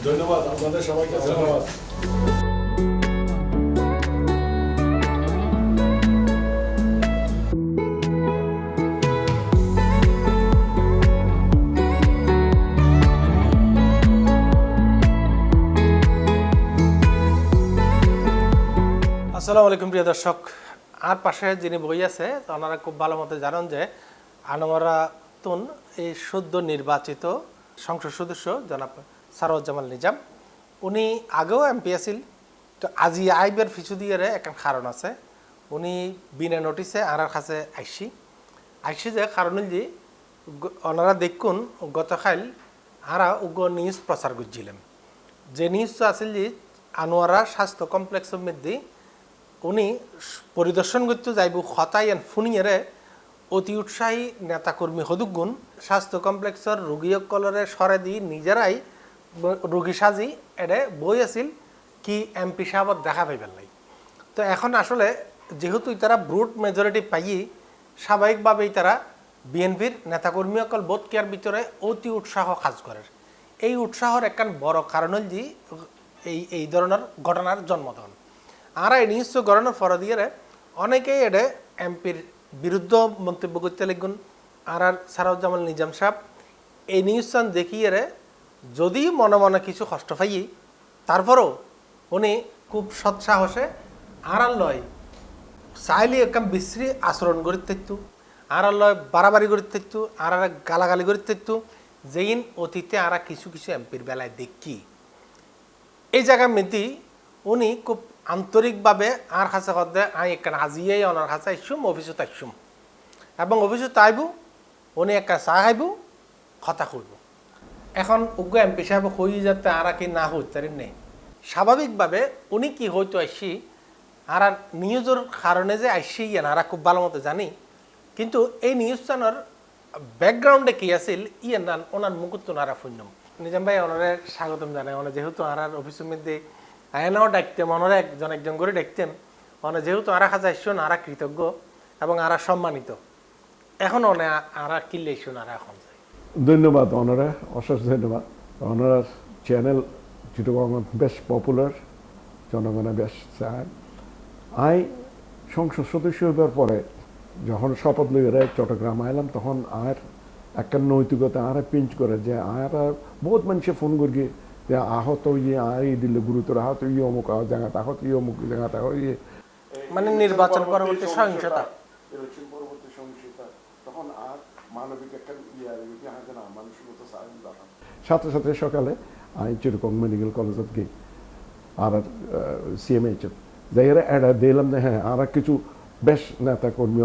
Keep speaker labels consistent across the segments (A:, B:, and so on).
A: ধন্যবাদ আপনাদের সবাইকে ধন্যবাদ।
B: আসসালামু আলাইকুম প্রিয় দর্শক, আর পাশে যিনি বই আছে ওনারা খুব ভালো মতো জানেন যে আনোয়ারা তুন এই সদ্য নির্বাচিত সংসদ সদস্য জনাব সারওয়াজ্জামান নিজাম, উনি আগেও এমপি আছিল। তো আজি আইবের পিছু দিয়ে একটা কারণ আছে, উনি বিনা নোটিসে আর কাছে আইসি যে কারণ যে ওনারা দেখুন গতকাল আরা উগ্র নিউজ প্রচার করছিলাম, যে নিউজটা আছিল যে আনোয়ারা স্বাস্থ্য কমপ্লেক্সের মধ্যে উনি পরিদর্শন করতে যাইব হতাই এন ফুনিয়েরে অতি উৎসাহী নেতাকর্মী হদুগুণ স্বাস্থ্য কমপ্লেক্সের রোগীসকলরে সরে দি নিজেরাই রোগী সাজি এডে বই আছিল কি এমপি সাহেবত দেখা পাইবেন নাই। তো এখন আসলে যেহেতু তারা ব্রুট মেজরিটি পাইয়ে স্বাভাবিকভাবেই তারা বিএনপির নেতাকর্মীসকল বোধ কেয়ার ভিতরে অতি উৎসাহ কাজ করে। এই উৎসাহর একখান বড় কারণ হল যে এই ধরনের ঘটনার জন্ম দেন। আর এই নিউজ গড়ানোর ফর দিয়ে অনেকেই এডে এমপির বিরুদ্ধ মন্তব্য করতে লিখুন। আর সারওয়াজ্জামান নিজাম সাহেব এই নিউজটা দেখিয়ে যদি মনে মনে কিছু কষ্ট পাই, তারপরও উনি খুব সৎসাহসে আর লয় চাইলে একদম বিশ্রী আচরণ করে থাকতো, আর লয় বাড়াবাড়ি করে থাকতো, আর গালাগালি করে থাকতো, যেইন অতীতে আর কিছু কিছু এমপির বেলায় দেখি। এই জায়গার মেয়েটি উনি খুব আন্তরিকভাবে আর কাছে কদে আই একটা আজিয়েই ওনার কাছে আইসুম, অফিসত আইসুম এবং অফিসত আইব, উনি একটা চা খাইব, কথা করব। এখন উগ্র এমপি সাহেব হয়ে যাতে আর কি না হইতে নেই, স্বাভাবিকভাবে উনি কি হইতো আইসি আর নিউজের কারণে যে আইসি ইয়েন আর খুব ভালো মতো জানি। কিন্তু এই নিউজ চ্যানেলের ব্যাকগ্রাউন্ডে কি আছিল ইয়ে না ওনার মুকুত নারা ফুন্যম। নিজাম ভাই ওনারে স্বাগতম জানাই। ওনার যেহেতু আর অফিসের মধ্যে আয়নাও ডাকতেম, ওনারা একজন করে ডাকতেম, ওনার যেহেতু আর কাছে আসছেন আর কৃতজ্ঞ এবং আর সম্মানিত। এখন আর কিনলে শুন আর এখন
C: ধন্যবাদ ওনারা, অশেষ ধন্যবাদ। ওনার চ্যানেল চিটাগং বেশ পপুলার, জনগণে বেশ চায়। আই সংসদ সদস্য হবার পরে যখন শপথ লইরে চট্টগ্রাম আইলাম, তখন আর একটা নৈতিকতা আর পিঞ্চ করে যে আর বহুত মানুষে ফোন করি যে আহত ইয়ে আর দিলে গুরুতর আহত ইয়ে অমুক জায়গা আহত ইয়ে অমুক জায়গা ইয়ে
B: মানে নির্বাচন পরবর্তী সহিংসতা,
C: ইলেকশন পরবর্তী সহিংসতা, তখন আর মানবিক একটা ইয়ে না মানুষের মতো সাথে সাথে সকালে আমি চিটাগং মেডিকেল কলেজত গিয়ে আর সিএমএইচ যাই এরা দিলাম যে হ্যাঁ আর কিছু বেশ নেতা কর্মী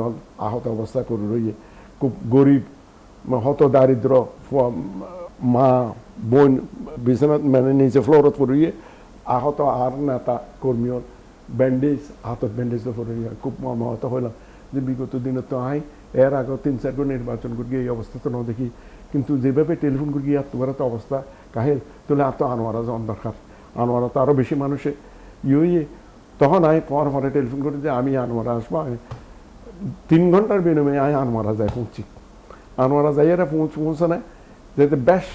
C: আহত অবস্থা করে রইয়ে, খুব গরিব হত দারিদ্র মা বোন বিছানাত মানে নিচে ফ্লোরত পড়িয়ে আহত আর নেতা কর্মী ব্যান্ডেজ হাতত ব্যান্ডেজ পড়িয়ে খুব মর্মাহত হইলাম যে বিগত দিনে তো আই এর আগে 3-4 বার নির্বাচন করি এই অবস্থা তো না দেখি, কিন্তু যেভাবে টেলিফোন করি আর তোমার তো অবস্থা কাহের তাহলে আর তো আনোয়ারা যাওয়ার দরকার, আনোয়ারা তো আরও বেশি মানুষে ইয়ে। তখন আমি পরে টেলিফোন করি যে আমি আনোয়ারা আসবো। 3 ঘন্টার বিনিময়ে আমি আনোয়ারা যাই পৌঁছি। আনোয়ারা যাই এরা পৌঁছানে যেতে বেশ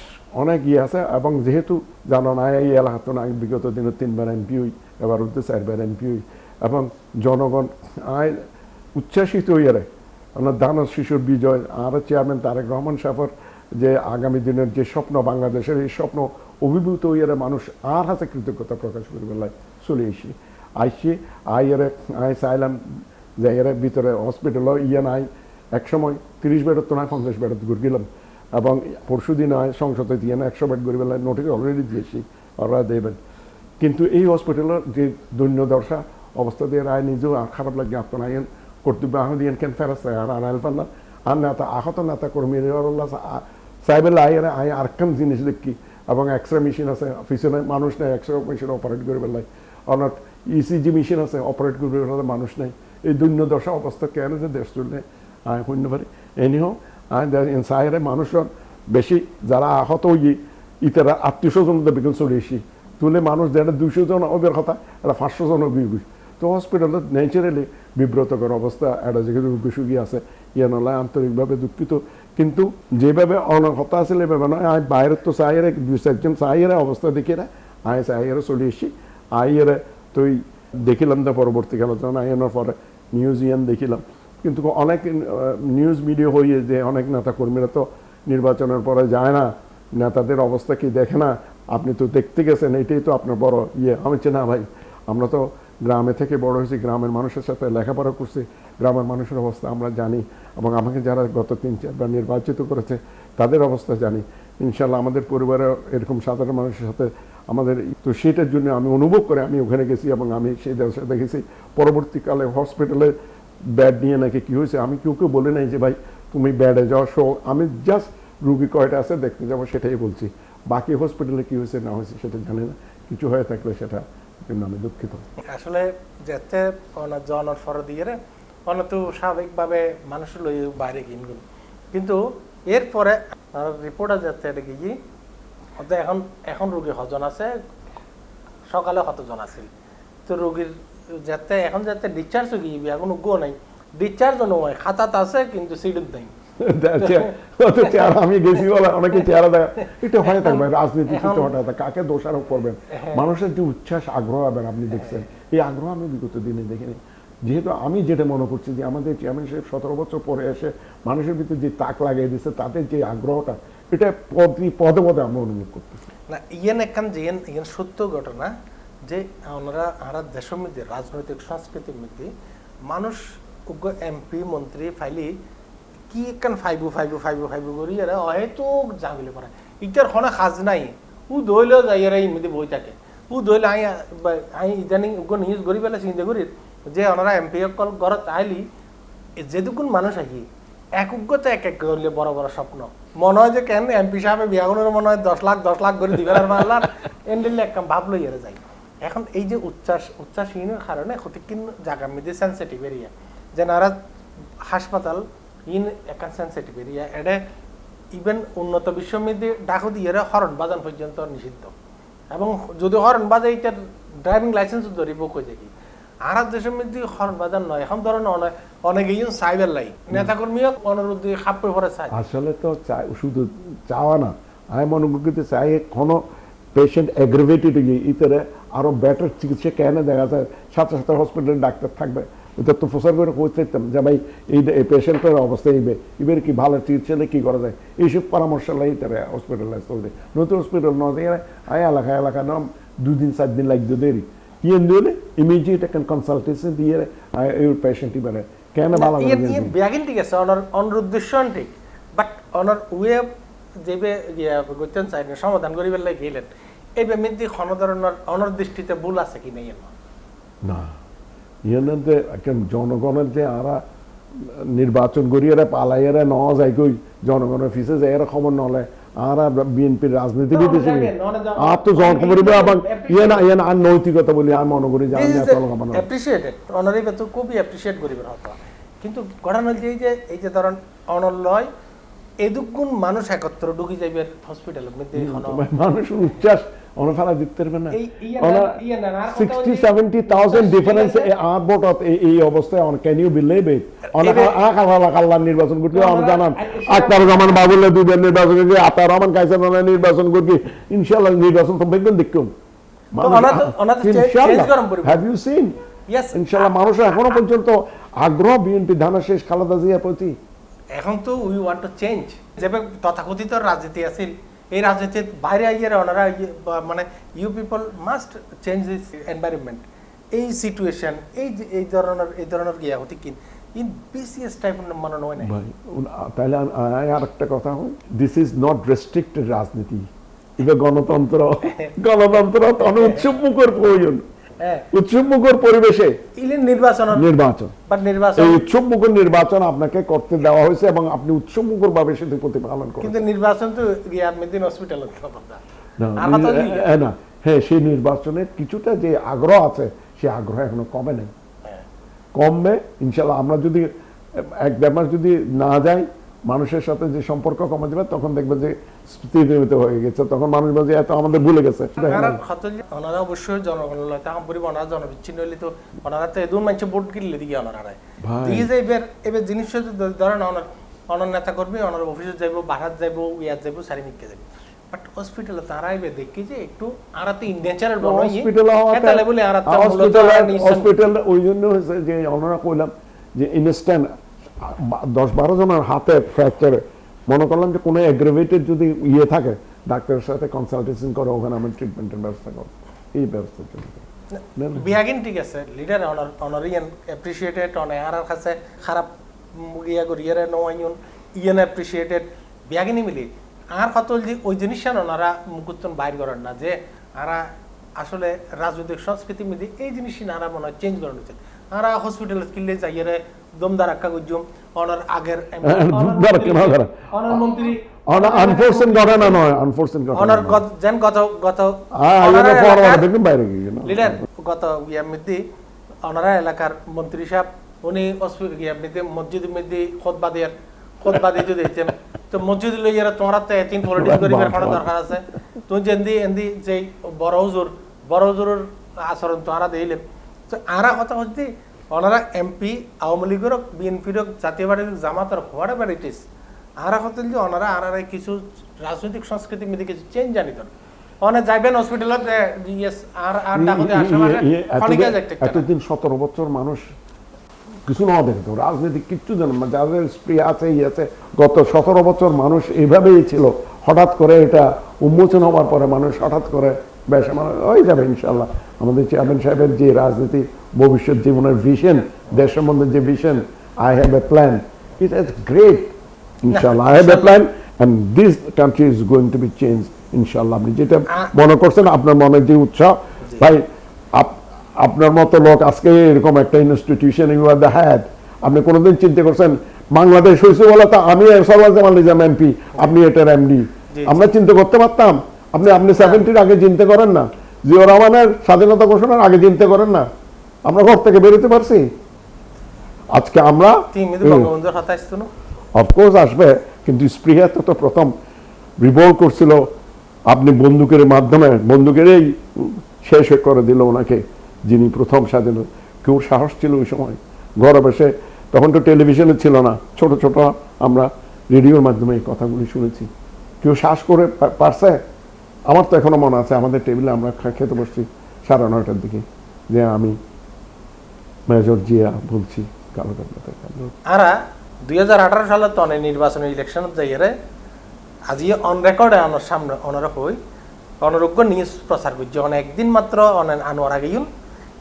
C: অনেক ইয়ে আছে, এবং যেহেতু জানো না এই এলাকাতে না বিগত দিনে 3 বার এমপি হই, এবার উঠতে 4 বার এমপি হই, এবং জনগণ আয় উচ্ছ্বাসিত হইয়ারে আপনার দানব শিশুর বিজয় আর চেয়ারম্যান তারেক রহমান সাহেবের যে আগামী দিনের যে স্বপ্ন বাংলাদেশের, এই স্বপ্ন অভিভূত হইয়ারে মানুষ আর হাতে কৃতজ্ঞতা প্রকাশ করে বেলায় চলে আইসি আই চাইলাম যে এর ভিতরে হসপিটাল ইয়ে নাই, একসময় 30 বেডত তো নয় 50 বেডত ঘুরে গেলাম, এবং পরশু দিন হয় সংসদে দিয়ে না 100 বেড ঘুরে বেলায় নোটিস অলরেডি দিয়েছি, ওরা দেবেন। কিন্তু এই হসপিটালের যে দৈন্যদশা অবস্থা দিয়ে রায় নিজেও খারাপ লাগে, আপনার আইন কর্তব্য আহদিয়ান কেন ফেরাস আর আনাইল পাল্লা আর নেতা আহত নেতা কর্মী সাইবেল আইয়ারে আই আরেকখান জিনিস দেখি, এবং এক্সরে মেশিন আছে পিছনে মানুষ নেই, এক্সরে মেশিন অপারেট করে বেলায় আপনার ইসিজি মেশিন আছে অপারেট করবে মানুষ নেই। এই দৈন্যদশা অবস্থা কেন যে দেশ চললে আয় শূন্য পারি এনিও সাইরে মানুষের বেশি যারা আহত হই ইতারা 800 জন বিকেল চলে এসি তুলে মানুষ যেটা 200 জন ওদের কথা এটা 500 জন অভিযোগ। তো হসপিটালত ন্যাচারালি বিব্রতকর অবস্থা, একটা যেহেতু রোগী সুগী আছে ইয়ে নলায় আন্তরিকভাবে দুঃখিত, কিন্তু যেভাবে অনকথা আছে এভাবে নয় আমি বাইরের তো চাইরে দুই চারজন চাইরে অবস্থা দেখি না আয় চাইরে চলে এসছি আইয়েরে তুই দেখিলাম তো পরবর্তীকালে যখন আইনের পরে নিউজ ইয়ান দেখিলাম কিন্তু অনেক নিউজ মিডিয়া হয়ে যে অনেক নেতা কর্মীরা তো নির্বাচনের পরে যায় না নেতাদের অবস্থা কি দেখে না আপনি তো দেখতে গেছেন এটাই তো আপনার বড় আমি না ভাই আমরা তো গ্রামে থেকে বড় হয়েছি গ্রামের মানুষের সাথে লেখাপড়া করছি গ্রামের মানুষের অবস্থা আমরা জানি এবং আমাকে যারা গত 3-4 বার নির্বাচিত করেছে তাদের অবস্থা জানি ইনশাল্লাহ আমাদের পরিবারে এরকম সাধারণ মানুষের সাথে আমাদের তো সেটার জন্য আমি অনুভব করে আমি ওখানে গেছি এবং আমি সেই দেখেছি পরবর্তীকালে হসপিটালে ব্যাড নিয়ে নাকি কী হয়েছে আমি কেউ বলে নাই যে ভাই তুমি ব্যাডে যাও শো আমি জাস্ট রুগী কয়টা আছে দেখতে যাবো সেটাই বলছি বাকি হসপিটালে কী হয়েছে না হয়েছে সেটা জানি না কিছু হয়ে থাকলে সেটা কিন্তু আমি দুঃখিত
B: আসলে যেতে জনের ফর দিয়ে তো স্বাভাবিকভাবে মানুষ লই বাইরে কিনগুন কিন্তু এরপরে রিপোর্টার যাচ্ছে এটা কি এখন এখন রোগী হজন আছে সকালে কতজন আছে তো রোগীর যাতে এখন যাতে ডিসচার্জ হয়ে গিয়ে এখন গো নাই ডিসচার্জ নয় খাতাত আছে কিন্তু সিডুত নাই
C: আমি গেছি বলে অনেকে চেহারা দেখা এটা হয়ে থাকবে রাজনীতি চিন্তা হঠাৎ কাকে দোষারোপ করবেন মানুষের যে উচ্ছ্বাস আগ্রহ হবেন আপনি দেখছেন এই আগ্রহ আমি বিগত দিনে দেখিনি যেহেতু আমি যেটা মনে করছি যে আমাদের চেয়ারম্যান সাহেব 17 বছর পরে এসে মানুষের ভিতরে যে তাক লাগিয়ে দিচ্ছে তাদের যে আগ্রহটা এটা পদে পদে আমরা অনুভব করতেছি
B: না ইয়েন একখান যে ইয়েন সত্য ঘটনা যে আমরা দেশের মধ্যে রাজনৈতিক সংস্কৃতির মধ্যে মানুষ এমপি মন্ত্রী ফাইলি কি একখান ফাইবু করি এরা হয়তো জামিলে পড়ে ইটার খনে সাজ নাই ও দইলেও যাই এরা এই মধ্যে বই থাকে ও দইলে আই ইদানিং নিউজ করি পেলে চিন্তা করি যে ওনারা এমপি অকল ঘরত আইলি যেটুকুন মানুষ আহি এক উগ্রতে এক করলে বড় বড় স্বপ্ন মনে হয় যে কেন এমপি সাহেব বিয়াগুনের মনে হয় 10 লাখ করে দিবেন মারলার এন্ডিলে একটা ভাব লই এরা যায় এখন এই যে উচ্চাসহীনের কারণে ক্ষতিকিন জায়গার মধ্যে সেন্সিটিভ এরিয়া যে নারা হাসপাতাল ইন একটা সেন্সিটিভ এরিয়া এটা ইভেন উন্নত বিশ্বের মধ্যে ডাকু দিয়ে হরন বাজান পর্যন্ত নিষিদ্ধ এবং যদি হরন বাজে এটার ড্রাইভিং লাইসেন্স ধরিব কই দেখি আর দেশের মধ্যে হরন বাজার নয় এখন ধরেন অনেকেই সাইবার লাই নেতাকর্মীও অনুরোধ দিয়ে খাপ পরে চাই
C: আসলে তো শুধু চাওয়া না আমি মনে করতে চাই কোনো পেশেন্ট এগ্রিভেটেড গিয়ে ইতরে আরো বেটার চিকিৎসা কেন দেখা যায় সাথে সাথে হসপিটালে ডাক্তার থাকবে এটা তো প্রচার করে করতাম যে ভাই এই পেশেন্টের অবস্থা এবার কি ভালো চিকিৎসা কি করা যায় এইসব পরামর্শ লাই তারা হসপিটালাইজ করবে নতুন হসপিটাল ন আয় এলাকা নাম 2 দিন 4 দিন লাগবে দেরি ইয়ে দিলে ইমিডিয়েট একটা কনসালটেশন দিয়ে এই পেশেন্টই বেড়ে কেন ভালো
B: ব্যাগিন ঠিক আছে অনার উদ্দেশ্য ঠিক বাট অনার ওয়ে যেবে গইতেন চাই সমাধান করিবার লাগে গেলেন এই মধ্যে কোনো ধরনের অনার দৃষ্টিতে ভুল আছে কি নাই
C: না ইয়ানতে জনগণের যে আরা নির্বাচন করিয়ে পালাইয়ারা নেওয়া যায় কই জনগণের ফিসে যায় এরা খবর নলে আর বিএনপির রাজনীতিবিদ হিসেবে আর তো জনখবর এবং ইয়ান আর নৈতিকতা বলি আমি মনে করি যে আমি
B: অ্যাপ্রিশিয়েটেড অনারেবল তো খুবই অ্যাপ্রিশিয়েট করিবার হতো কিন্তু ঘটনা যে এই যে ধরেন অনলয় এদুগুণ মানুষ একত্র ঢুকি যাইবে হসপিটালের মধ্যে
C: মানুষের উচ্ছ্বাস অনফালা দিতে পারবে না 60-70,000 ডিফারেন্স আর ভোটত এই অবস্থায় ক্যান ইউ বিলিভ ইট আল্লাহ নির্বাচন করতে আমরা জানান আক্তার রহমান বাবুল্লাহ দুইবার নির্বাচন করতে আতার রহমান কাইসার নির্বাচন করতে ইনশাআল্লাহ নির্বাচন তো বেগুন দেখুন হ্যাভ ইউ সিন ইনশাআল্লাহ মানুষ এখনো পর্যন্ত আগ্রহ বিএনপি ধানা শেষ খালেদা জিয়ার প্রতি
B: এখন তো উই ওয়ান্ট টু চেঞ্জ যেভাবে তথাকথিত রাজনীতি আছিল এই রাজনীতির বাইরে আইয়ে ওনারা মানে you people must change this environment এই সিচুয়েশন এই ধরনের গিয়া হতে কি ইন বিসিএস টাইপ মনে হয় না
C: তাহলে আর একটা কথা হয় দিস ইজ নট রেস্ট্রিক্টেড রাজনীতি এটা গণতন্ত্র উৎসবমুখর প্রয়োজন উৎসবমুখর পরিবেশে নির্বাচন এই উৎসবমুখর নির্বাচন আপনাকে করতে দেওয়া হয়েছে এবং আপনি উৎসবমুখর ভাবে সেটা প্রতিপালন করেন কিন্তু নির্বাচন তো হসপিটালে না হ্যাঁ সেই নির্বাচনের কিছুটা যে আগ্রহ আছে সে আগ্রহ এখনো কমে নাই কমবে ইনশাল্লাহ আমরা যদি এক ব্যাপার যদি না যাই মানুষের সাথে যে সম্পর্ক কমে যাবে তখন দেখবে যে স্থিতিমিত হয়ে গেছে তখন মানুষ বলছে এত আমাদের ভুলে গেছে
B: ওনারা অবশ্যই জনগণ ওনারা জনবিচ্ছিন্ন হইলে তো ওনারা তো এদুন মানুষ ভোট কিনলে দিকে ওনারা এই যে এবার জিনিস ধরেন ওনার অনর নেতা কর্মী অনর অফিসে যাইব বাহাত যাইব ইয়াত যাইব সারিমিককে যাইব বাট হসপিটালে তারাই দেখি যে একটু আরাতে ইননেচারাল বনই
C: হসপিটাল
B: এটা লেভেলে আরাতে
C: হসপিটাল ওই জন্য হয়েছে যে ওনারা কইলাম যে ইনস্ট্যান্ট 10-12 জনের হাতে ফ্র্যাকচার মনে করলাম যে কোনো অ্যাগ্রাভেটেড যদি ইয়ে থাকে ডাক্তারের সাথে কনসালটেশন করে ওখানে আমরা ট্রিটমেন্টের ব্যবস্থা করব এই ব্যবস্থার জন্য
B: বিয়াগিন ঠিক আছে লিডার অনারিয়ান অ্যাপ্রিশিয়েটেড অনে আর কাছে খারাপ ইয়া করিয়ারে নওয়াইন ইয়ান অ্যাপ্রিশিয়েটেড বিয়াগিনি মিলি আর কত যে ওই জিনিসটা ওনারা মুকুত্তন বাইর করেন না যে আরা আসলে রাজনৈতিক সংস্কৃতি মিলি এই জিনিসই নারা মনে হয় চেঞ্জ করানো উচিত আরা হসপিটালে কিনলে যাইয়ারে দমদার আক্কা গুজুম অনার আগের অনার মন্ত্রী
C: আনফোর্সেন ঘটনা নয় আনফোর্সেন ঘটনা
B: অনার যেন গত লিডার গত ইয়ামিদি অনারা এলাকার মন্ত্রী সাহেব উনি ইয়ামিদি মসজিদ মিদি খুতবা দিয়ে দিতেন তো মসজিদ লইয়ারা তোমরা তো এতিন পলিটিক্স করিবার কোনো দরকার আছে তুই যেন্দি এন্দি যে বড় হুজুরের আচরণ তোমরা দিলেন তো আরা কথা হচ্ছে ওনারা এমপি আওয়ামী লীগের বিএনপির জাতীয় পার্টির জামাতের হোয়াট ইট ইজ আরা কথা যে ওনারা আরারে কিছু রাজনৈতিক সংস্কৃতি মিলে কিছু চেঞ্জ জানিত অনেক যাইবেন হসপিটালত ইয়েস আর ডাকতে আশেপাশে খনিকা যাইতে
C: এতদিন 17 বছর মানুষ কিছু না দেখতো রাজনীতি কিচ্ছু জানে না যাদের স্প্রে আছে ই আছে গত 17 বছর মানুষ এইভাবেই ছিল হঠাৎ করে এটা উন্মোচন হওয়ার পরে মানুষ হঠাৎ করে বেশ আমার হয়ে যাবে ইনশাল্লাহ আমাদের চেয়ারম্যান সাহেবের যে রাজনীতি ভবিষ্যৎ জীবনের ভিশন দেশ সম্বন্ধে যে vision I have a plan it is great ইনশাল্লাহ I have a plan and this country is going to be change ইনশাল্লাহ আপনি যেটা মনে করছেন আপনার মনের যে উৎসাহ ভাই আপনার মতো লোক আজকে এরকম একটা institution you are the head আপনি কোনোদিন চিন্তা করছেন বাংলাদেশ হয়েছে বলে তো আমি সারওয়ার জামান নিজাম এমপি আপনি এটার এমডি আমরা চিন্তা করতে পারতাম আপনি 70-র আগে চিন্তা করেন না জিয়াউর রহমানের স্বাধীনতা ঘোষণার আগে চিন্তা করেন না আমরা ঘর থেকে বেরোতে পারছি আজকে আমরা অফকোর্স আসবে কিন্তু স্পৃহা তো প্রথম রিভোল্ট করছিল আপনি বন্দুকের মাধ্যমে বন্দুকেরই শেষ করে দিল ওনাকে যিনি প্রথম স্বাধীন কেউ সাহস ছিল ওই সময় ঘরে বসে তখন তো টেলিভিশনে ছিল না ছোট ছোট আমরা রেডিওর মাধ্যমে এই কথাগুলি শুনেছি কেউ শ্বাস করে পারছে আমার তো এখনো মনে আছে আমাদের টেবিলে আমরা খেতে বসছি 9:30 দিকে যে আমি মেজর জিয়া বলছি কালো
B: আরা 2018 সালে তো অনেক নির্বাচনী ইলেকশন যাইয়ারে আজি অন রেকর্ডে আমার সামনে অনারা হই অনরোগ্য নিউজ প্রচার করছে অনেক একদিন মাত্র অনেক আনোয়ার আগেইন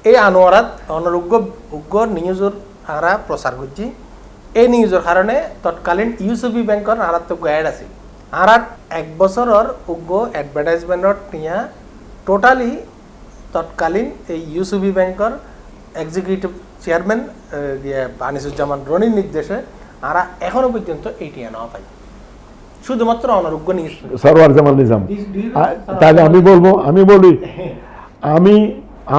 B: এই আনোয়ারাত অনরোগ্য নিউজের আরা প্রচার করছি এই নিউজের কারণে তৎকালীন ইউসিবি ব্যাংকের আরাত তো গাইড আছে আর 1 বছরের উগ্র অ্যাডভার্টাইজমেন্টত নিয়া টোটালি তৎকালীন এই ইউসিবি ব্যাংকের এক্সিকিউটিভ চেয়ারম্যান আনিসুজ্জামান রনির নির্দেশে আর এখনো পর্যন্ত এইটি নেওয়া পাই শুধুমাত্র অনারোগ্য নিউজ
C: সারওয়ার জামান নিজাম তাহলে আমি বলি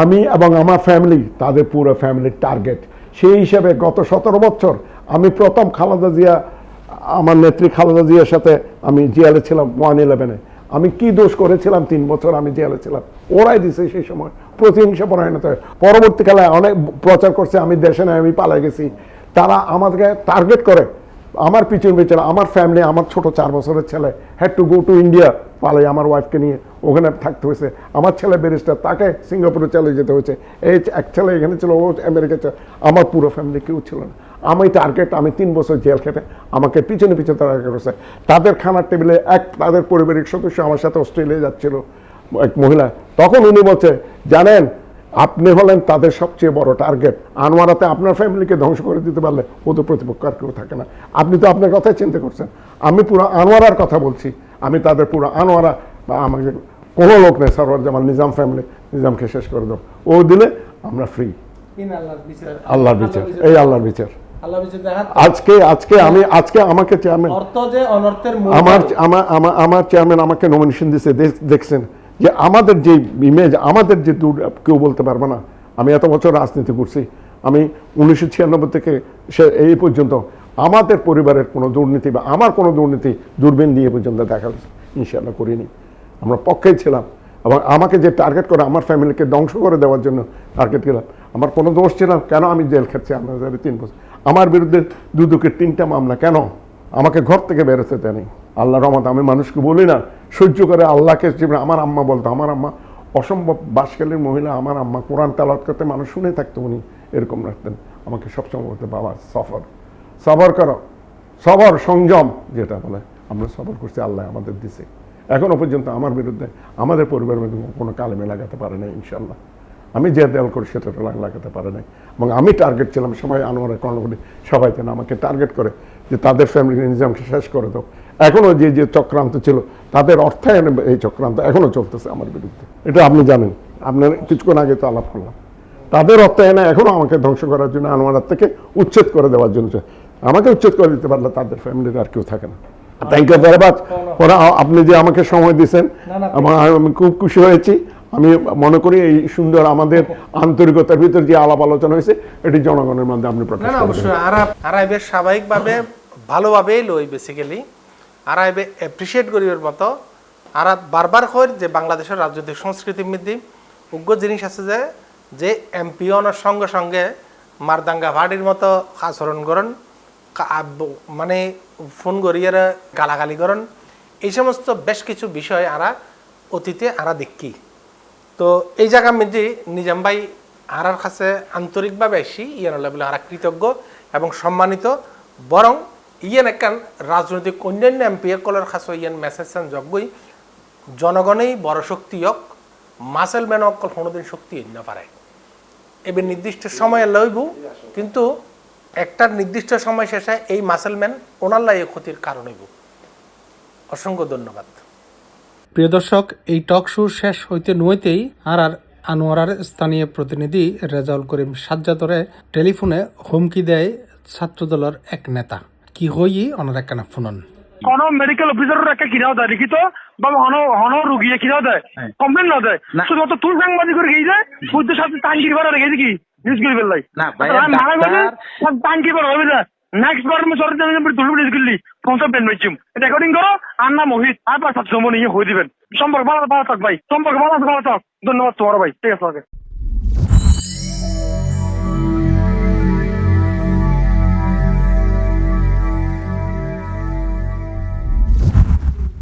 C: আমি এবং আমার ফ্যামিলি তাদের পুরো ফ্যামিলির টার্গেট সেই হিসাবে গত 17 বছর আমি প্রথম খালেদা জিয়া আমার নেত্রী খালেদা জিয়ার সাথে আমি জেলে ছিলাম 111-এ আমি কি দোষ করেছিলাম 3 বছর আমি জেলে ছিলাম ওরাই দিছে সেই সময় প্রতিহিংসা পরায়ণতা পরবর্তীকালে অনেক প্রচার করছে আমি দেশে নাই আমি পালাই গেছি তারা আমাদেরকে টার্গেট করে আমার পিছনে আমার ফ্যামিলি আমার ছোট 4 বছরের ছেলে had to go to India পালাই আমার ওয়াইফকে নিয়ে ওখানে থাকতে হয়েছে আমার ছেলে ব্যারিস্টার তাকে সিঙ্গাপুরে চলে যেতে হয়েছে এই এক ছেলে এখানে ছিল ও আমেরিকা ছিল আমার পুরো ফ্যামিলি কেউ ছিল না আমি টার্গেট আমি 3 বছর জেল খেটে আমাকে পিছনে টার্গেট করছে তাদের খানার টেবিলে তাদের পারিবারিক সদস্য আমার সাথে অস্ট্রেলিয়া যাচ্ছিল এক মহিলা তখন উনি বলছে জানেন আপনি হলেন তাদের সবচেয়ে বড় টার্গেট আনোয়ারাতে আপনার ফ্যামিলিকে ধ্বংস করে দিতে পারলে ওদের প্রতিপক্ষ আর কেউ থাকে না আপনি তো আপনার কথাই চিন্তা করছেন আমি পুরো আনোয়ারার কথা বলছি আমি তাদের পুরো আনোয়ারা বা আমাকে কোনো লোক নেই সারওয়ার জামান নিজাম ফ্যামিলি নিজামকে শেষ করে দেবো ও দিলে আমরা ফ্রি আল্লাহর বিচার এই আল্লাহর বিচার আজকে আমাকে চেয়ারম্যান আমার চেয়ারম্যান আমাকে নমিনেশন দিয়েছে দেখছেন যে আমাদের যে ইমেজ আমাদের যে দূর কেউ বলতে পারবে না আমি এত বছর রাজনীতি করছি আমি 1996 থেকে এই পর্যন্ত আমাদের পরিবারের কোনো দুর্নীতি বা আমার কোনো দুর্নীতি দূরবীন দিয়ে পর্যন্ত দেখা ইনশাআল্লাহ করিনি আমরা পক্ষেই ছিলাম এবং আমাকে যে টার্গেট করে আমার ফ্যামিলিকে ধ্বংস করে দেওয়ার জন্য টার্গেট দিলাম আমার কোনো দোষ ছিল কেন আমি জেল খাচ্ছি আপনার 3 বছর আমার বিরুদ্ধে দুদকের 3টা মামলা কেন আমাকে ঘর থেকে বেরোতে দেয়নি। আল্লাহ রহমত, আমি মানুষকে বলি না, সহ্য করে আল্লাহকে। আমার আম্মা বলতো, আমার আম্মা অসম্ভব বাসকালীর মহিলা, আমার আম্মা কোরআন তেলাওয়াত করতে মানুষ শুনে থাকতো, উনি এরকম রাখতেন। আমাকে সবসময় বলতে, বাবা সবর করো, সবর সংযম যেটা বলে, আমরা সবর করছি, আল্লাহ আমাদের দিছে। এখনো পর্যন্ত আমার বিরুদ্ধে, আমাদের পরিবারের মধ্যে কোনো কালেমে লাগাতে পারে নাই ইনশাল্লাহ। আমি যে দেয়াল করি সেটা লাগাতে পারে নাই। এবং আমি টার্গেট ছিলাম, সবাই আনোয়ারের কর্ণগুলি সবাই যেন আমাকে টার্গেট করে যে তাদের ফ্যামিলি নিজামকে শেষ করে দাও। এখনো যে যে চক্রান্ত ছিল, তাদের অর্থায়নে এই চক্রান্ত এখনো চলতেছে আমার বিরুদ্ধে। এটা আপনি জানেন, আপনার কিছুক্ষণ আগে তো আলাপ করলাম। তাদের অর্থায়নে এখনো আমাকে ধ্বংস করার জন্য, আনোয়ার থেকে উচ্ছেদ করে দেওয়ার জন্য। আমাকে উচ্ছেদ করে দিতে পারলে তাদের ফ্যামিলির আর কেউ থাকে না। Thank you very much. আপনি যে আমাকে সময় দিয়েছেন, আমি খুব খুশি হয়েছি। আমি মনে করি এই সুন্দর আমাদের আন্তরিকতার ভিতর যে আলাপ আলোচনা হয়েছে, এটি জনগণের মধ্যে আপনি প্রকাশ করবেন।
B: অবশ্যই আরাইবে স্বাভাবিকভাবে ভালোভাবেই লই, বেসিক্যালি আরাইবে অ্যাপ্রিসিয়েট করিবার মতো। আর বারবার হয় যে বাংলাদেশের রাজনৈতিক সংস্কৃতির মধ্যে উগ্র জিনিস আছে যে এমপিওনের সঙ্গে সঙ্গে মারদাঙ্গা ভাড়ির মতো আচরণ করেন, মানে ফোন করিয়ে গালাগালি করেন। এই সমস্ত বেশ কিছু বিষয় অতীতে দেখি। তো এই জায়গার মধ্যে নিজাম ভাই আরার কাছে আন্তরিকভাবে আসি ইয়ান বলে কৃতজ্ঞ এবং সম্মানিত। বরং ইয়ান একখান রাজনৈতিক অন্যান্য এমপি কলের কাছে ইয়ান মেসেজ যোগ্যই জনগণেই বড় শক্তি হোক, মাসেল ম্যান অকল কোনোদিন শক্তি না পারে। এবার নির্দিষ্ট সময়ে লইব, কিন্তু একটা নির্দিষ্ট সময় শেষে এই মাসেল ম্যান ওনার ক্ষতির কারণ হইব। অসংখ্য ধন্যবাদ। প্রিয় দর্শক, এই টক শো শেষ হইতে নইতেই আনোয়ারার স্থানীয় প্রতিনিধি রেজাউল করিম সাজ্জাদরে টেলিফোনে হুমকি দেয় ছাত্রদলের এক নেতা। কি হই ওনার একখানা ফোনন।
D: কোন মেডিকেল অফিসারের একটা কিনাও দেয় লিখিত, বা হন রুগিয়ে কিনাও দেয়, কমপ্লেন না দেয়, শুধুমাত্র তুই সাংবাদিক করে গিয়ে যায় বুঝতে সাথে টাঙ্কির ভাড়া রেখে দেখি নিউজ করি ফেললাই টাঙ্কি ভাড়া হবে না। নেক্সট বার আমি সরকার তুলবি নিউজ করলি কনসেপ্ট বেন রেকর্ডিং করো। আর না মোহিত আর পাঁচ সাত জমা নিয়ে হয়ে দিবেন। সম্পর্ক ভালো থাক ভাই, সম্পর্ক ভালো থাক। ধন্যবাদ তোমার ভাই, ঠিক আছে।